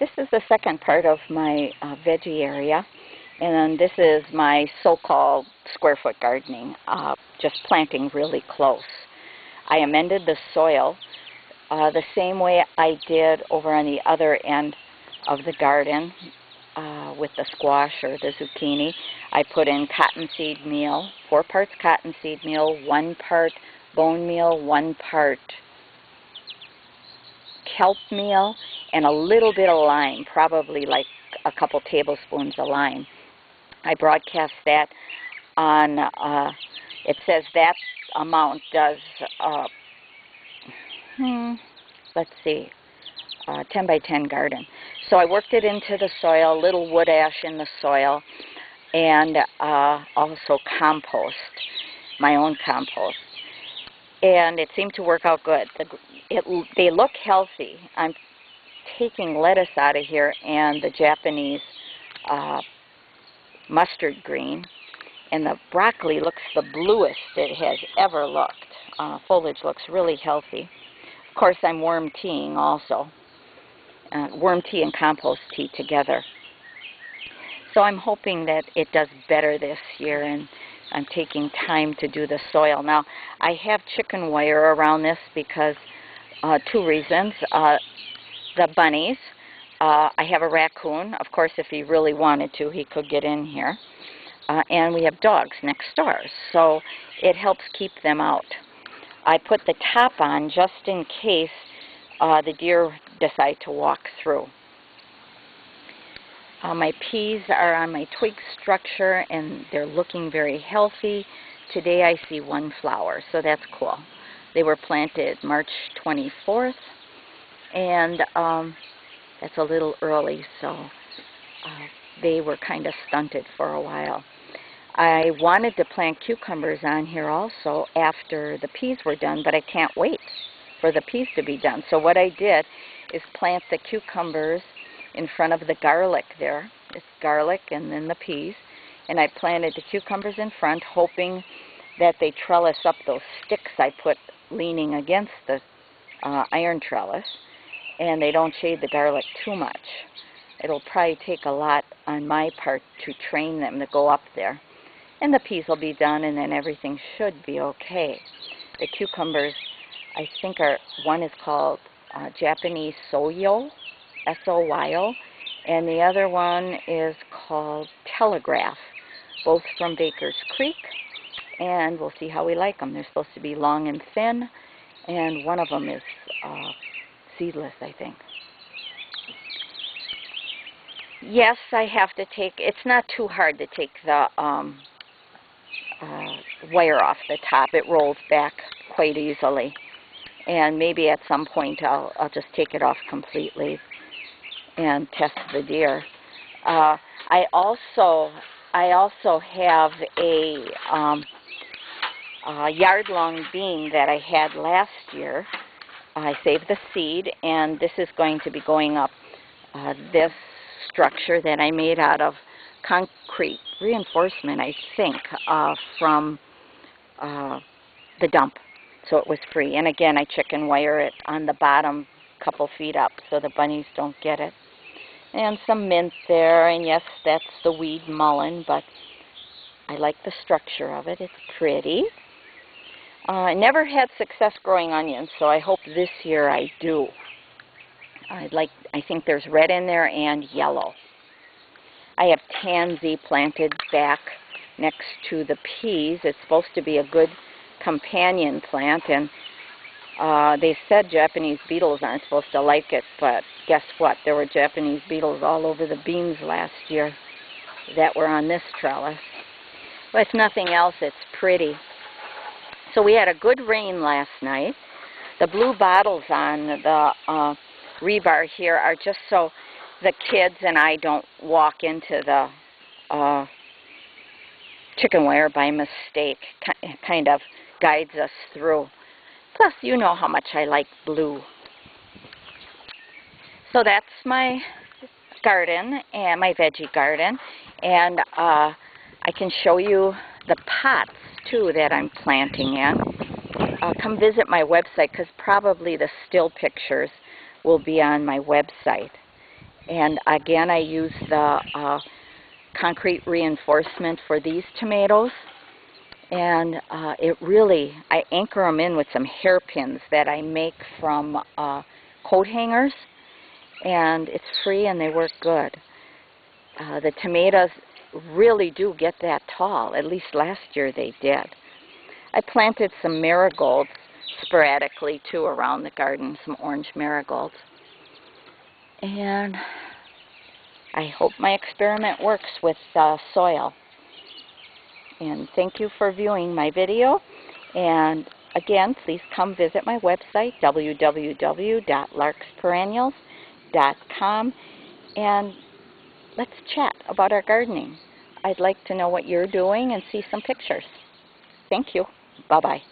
This is the second part of my veggie area, and this is my so-called square foot gardening, just planting really close. I amended the soil the same way I did over on the other end of the garden with the squash or the zucchini. I put in cottonseed meal, 4 parts cottonseed meal, 1 part bone meal, 1 part kelp meal, and a little bit of lime, probably like a couple tablespoons of lime. I broadcast that on, it says that amount does, let's see, 10 by 10 garden. So I worked it into the soil, a little wood ash in the soil, and also compost, my own compost. And it seemed to work out good. They look healthy. I'm taking lettuce out of here and the Japanese mustard green, and the broccoli looks the bluest it has ever looked. Foliage looks really healthy. Of course, I'm worm teaing also. Worm tea and compost tea together. So I'm hoping that it does better this year, and I'm taking time to do the soil. Now, I have chicken wire around this because 2 reasons. The bunnies. I have a raccoon. Of course, if he really wanted to, he could get in here. And we have dogs next door, so it helps keep them out. I put the top on just in case the deer decide to walk through. My peas are on my twig structure, and they're looking very healthy. Today I see 1 flower, so that's cool. They were planted March 24th, and that's a little early, so they were kind of stunted for a while. I wanted to plant cucumbers on here also after the peas were done, but I can't wait for the peas to be done. So what I did is plant the cucumbers in front of the garlic there. It's garlic and then the peas. And I planted the cucumbers in front, hoping that they trellis up those sticks I put leaning against the iron trellis, and they don't shade the garlic too much. It'll probably take a lot on my part to train them to go up there. And the peas will be done, and then everything should be okay. The cucumbers, I think, one is called Japanese Soyo, S-O-Y-O, and the other one is called Telegraph, both from Baker's Creek, and we'll see how we like them. They're supposed to be long and thin, and one of them is seedless, I think. Yes, I have to take, it's not too hard to take the wire off the top. It rolls back quite easily, and maybe at some point I'll just take it off completely and test the deer. I also have a yard-long bean that I had last year. I saved the seed, and this is going to be going up this structure that I made out of concrete reinforcement, I think, from the dump. So it was free. And again, I chicken wire it on the bottom couple feet up so the bunnies don't get it. And some mint there, and yes, that's the weed mullein, but I like the structure of it. It's pretty. I never had success growing onions, so I hope this year I do. I think there's red in there and yellow. I have tansy planted back next to the peas. It's supposed to be a good companion plant, and they said Japanese beetles aren't supposed to like it, but guess what? There were Japanese beetles all over the beans last year that were on this trellis. But if nothing else, it's pretty. So we had a good rain last night. The blue bottles on the rebar here are just so the kids and I don't walk into the chicken wire by mistake. Kind of guides us through. Plus, you know how much I like blue. So that's my garden, and my veggie garden. And I can show you the pots, too, that I'm planting in. Come visit my website, because probably the still pictures will be on my website. And again, I use the concrete reinforcement for these tomatoes. And I anchor them in with some hairpins that I make from coat hangers. And it's free and they work good. The tomatoes really do get that tall. At least last year they did. I planted some marigolds sporadically too around the garden, some orange marigolds. And I hope my experiment works with soil. And thank you for viewing my video. And again, please come visit my website, www.larksperennials.com, and let's chat about our gardening. I'd like to know what you're doing and see some pictures. Thank you. Bye-bye.